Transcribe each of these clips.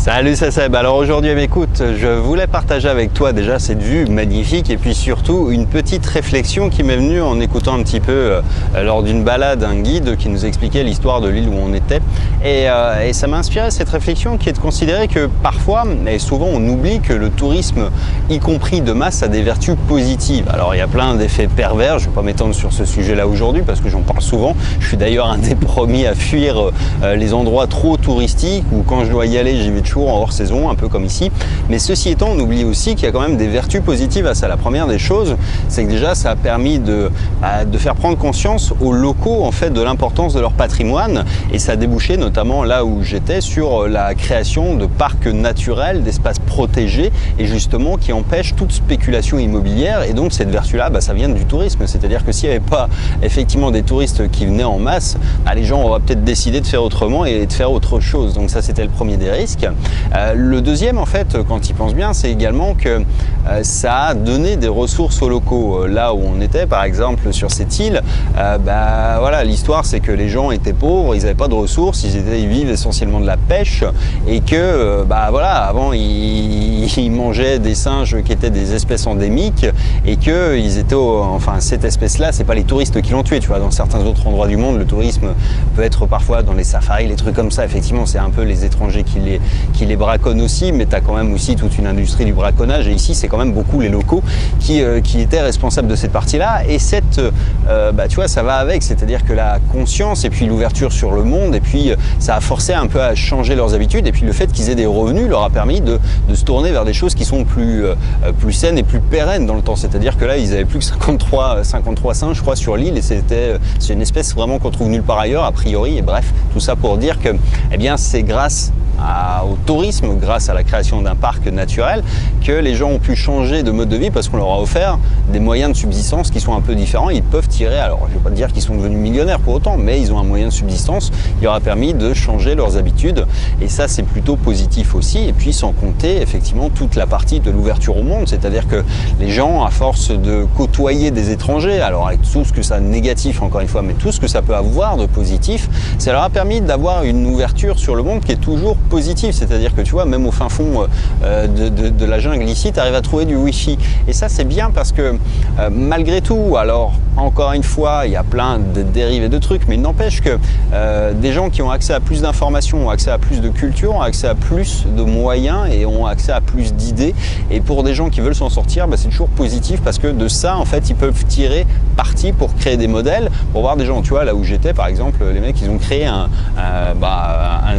Salut, c'est Seb. Alors aujourd'hui, écoute, je voulais partager avec toi déjà cette vue magnifique et puis surtout une petite réflexion qui m'est venue en écoutant un petit peu lors d'une balade un guide qui nous expliquait l'histoire de l'île où on était. Et ça m'a inspiré cette réflexion qui est de considérer que parfois, et souvent on oublie que le tourisme, y compris de masse, a des vertus positives. Alors il y a plein d'effets pervers, je ne vais pas m'étendre sur ce sujet-là aujourd'hui parce que j'en parle souvent. Je suis d'ailleurs un des premiers à fuir les endroits trop touristiques ou quand je dois y aller, j'y vais toujours en hors saison, un peu comme ici. Mais ceci étant, on oublie aussi qu'il y a quand même des vertus positives à ça. La première des choses, c'est que déjà ça a permis de faire prendre conscience aux locaux en fait de l'importance de leur patrimoine et ça a débouché notamment là où j'étais sur la création de parcs naturels, d'espaces protégés et justement qui empêchent toute spéculation immobilière et donc cette vertu-là, ça vient du tourisme. C'est-à-dire que s'il n'y avait pas effectivement des touristes qui venaient en masse, les gens auraient peut-être décidé de faire autrement et de faire autre chose. Donc ça c'était le premier des risques. Le deuxième, en fait, quand ils pensent bien, c'est également que ça a donné des ressources aux locaux. Là où on était, par exemple, sur cette île, voilà, l'histoire, c'est que les gens étaient pauvres, ils n'avaient pas de ressources, ils vivent essentiellement de la pêche et que, voilà, avant, ils mangeaient des singes qui étaient des espèces endémiques et que ils étaient, enfin, cette espèce-là, c'est pas les touristes qui l'ont tué, tu vois. Dans certains autres endroits du monde, le tourisme peut être parfois dans les safaris, les trucs comme ça. Effectivement, c'est un peu les étrangers qui les braconnent aussi, mais tu as quand même aussi toute une industrie du braconnage et ici c'est quand même beaucoup les locaux qui étaient responsables de cette partie-là et tu vois, ça va avec, c'est-à-dire que la conscience et puis l'ouverture sur le monde et puis ça a forcé un peu à changer leurs habitudes et puis le fait qu'ils aient des revenus leur a permis de se tourner vers des choses qui sont plus saines et plus pérennes dans le temps, c'est-à-dire que là ils avaient plus que 53 singes je crois sur l'île et c'est une espèce vraiment qu'on trouve nulle part ailleurs a priori et bref, tout ça pour dire que c'est grâce au tourisme, grâce à la création d'un parc naturel, que les gens ont pu changer de mode de vie parce qu'on leur a offert des moyens de subsistance qui sont un peu différents. Ils peuvent tirer, alors je ne vais pas dire qu'ils sont devenus millionnaires pour autant, mais ils ont un moyen de subsistance qui leur a permis de changer leurs habitudes et ça c'est plutôt positif aussi. Et puis sans compter effectivement toute la partie de l'ouverture au monde, c'est-à-dire que les gens à force de côtoyer des étrangers, alors avec tout ce que ça a de négatif encore une fois, mais tout ce que ça peut avoir de positif, ça leur a permis d'avoir une ouverture sur le monde qui est toujours positif, c'est-à-dire que tu vois, même au fin fond de la jungle ici, tu arrives à trouver du wifi. Et ça, c'est bien parce que malgré tout, alors encore une fois, il y a plein de dérivés de trucs, mais il n'empêche que des gens qui ont accès à plus d'informations, ont accès à plus de culture, ont accès à plus de moyens et ont accès à plus d'idées. Et pour des gens qui veulent s'en sortir, c'est toujours positif parce que de ça, en fait, ils peuvent tirer parti pour créer des modèles, pour voir des gens, tu vois, là où j'étais, par exemple, les mecs, ils ont créé un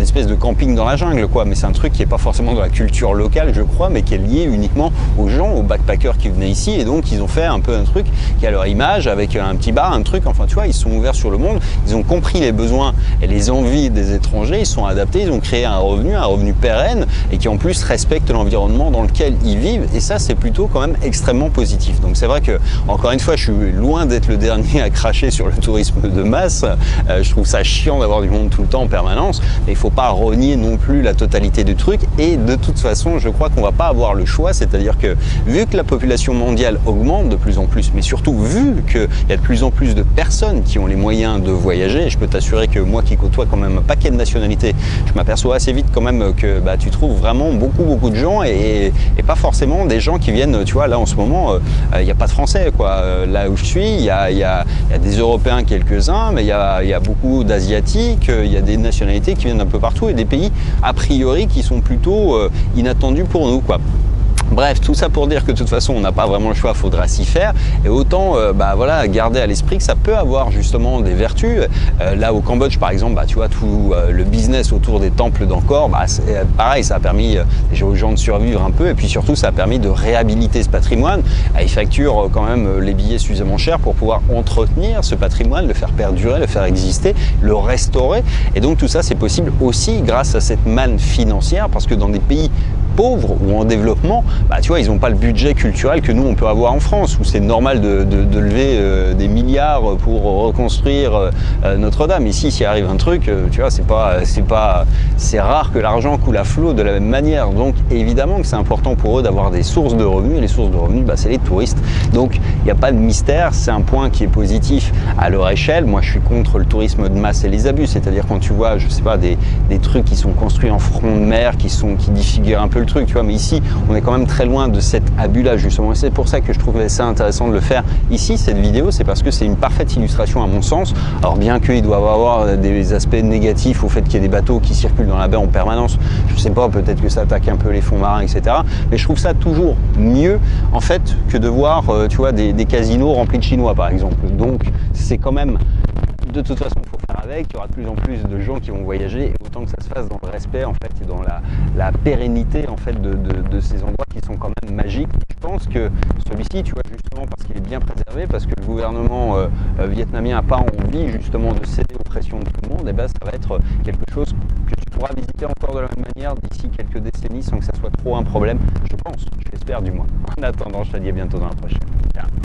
espèce de camping dans la jungle, quoi, mais c'est un truc qui n'est pas forcément dans la culture locale, je crois, mais qui est lié uniquement aux gens, aux backpackers qui venaient ici, et donc ils ont fait un peu un truc qui a leur image, avec un petit bar, un truc, enfin tu vois, ils sont ouverts sur le monde, ils ont compris les besoins et les envies des étrangers, ils sont adaptés, ils ont créé un revenu pérenne, et qui en plus respecte l'environnement dans lequel ils vivent, et ça c'est plutôt quand même extrêmement positif. Donc c'est vrai que, encore une fois, je suis loin d'être le dernier à cracher sur le tourisme de masse, je trouve ça chiant d'avoir du monde tout le temps en permanence, mais il ne faut pas renier non plus la totalité du truc et de toute façon je crois qu'on va pas avoir le choix, c'est-à-dire que vu que la population mondiale augmente de plus en plus, mais surtout vu qu'il y a de plus en plus de personnes qui ont les moyens de voyager, et je peux t'assurer que moi qui côtoie quand même un paquet de nationalités, je m'aperçois assez vite quand même que tu trouves vraiment beaucoup de gens et pas forcément des gens qui viennent, tu vois, là en ce moment il n'y a pas de Français quoi, là où je suis il y a des Européens quelques-uns, mais il y a beaucoup d'Asiatiques, il y a des nationalités qui viennent un peu partout et des pays a priori qui sont plutôt inattendus pour nous quoi. Bref, tout ça pour dire que de toute façon on n'a pas vraiment le choix, il faudra s'y faire et autant voilà, garder à l'esprit que ça peut avoir justement des vertus. Là au Cambodge par exemple, tu vois, tout le business autour des temples d'Angkor, pareil, ça a permis déjà aux gens de survivre un peu et puis surtout ça a permis de réhabiliter ce patrimoine. Ils facturent quand même les billets suffisamment chers pour pouvoir entretenir ce patrimoine, le faire perdurer, le faire exister, le restaurer, et donc tout ça c'est possible aussi grâce à cette manne financière parce que dans des pays pauvres ou en développement, bah, tu vois, ils n'ont pas le budget culturel que nous on peut avoir en France, où c'est normal de lever des milliards pour reconstruire Notre-Dame. Ici, s'il arrive un truc, tu vois, c'est rare que l'argent coule à flot de la même manière. Donc évidemment que c'est important pour eux d'avoir des sources de revenus, et les sources de revenus, bah, c'est les touristes. Donc il n'y a pas de mystère, c'est un point qui est positif à leur échelle. Moi, je suis contre le tourisme de masse et les abus, c'est-à-dire quand tu vois, je sais pas, des trucs qui sont construits en front de mer, qui défigurent un peu le truc, tu vois. Mais ici, on est quand même très loin de cet abus-là, justement. Et c'est pour ça que je trouvais ça intéressant de le faire ici, cette vidéo. C'est parce que c'est une parfaite illustration, à mon sens. Alors, bien qu'ils doivent avoir des aspects négatifs au fait qu'il y ait des bateaux qui circulent dans la baie en permanence, je sais pas, peut-être que ça attaque un peu les fonds marins, etc. Mais je trouve ça toujours mieux, en fait, que de voir, tu vois, des casinos remplis de Chinois, par exemple. Donc, c'est quand même, de toute façon, il faut faire avec. Il y aura de plus en plus de gens qui vont voyager, et autant que ça se fasse dans le respect, en fait, et dans la pérennité, en fait, de ces endroits qui sont quand même magiques. Je pense que celui-ci, tu vois, justement, parce qu'il est bien préservé, parce que le gouvernement vietnamien n'a pas envie, justement, de céder aux pressions de tout le monde, et ben, ça va être quelque chose que tu pourras visiter encore de la même manière d'ici quelques décennies sans que ça soit trop un problème, je pense, je l'espère du moins. En attendant, je te dis à bientôt dans la prochaine.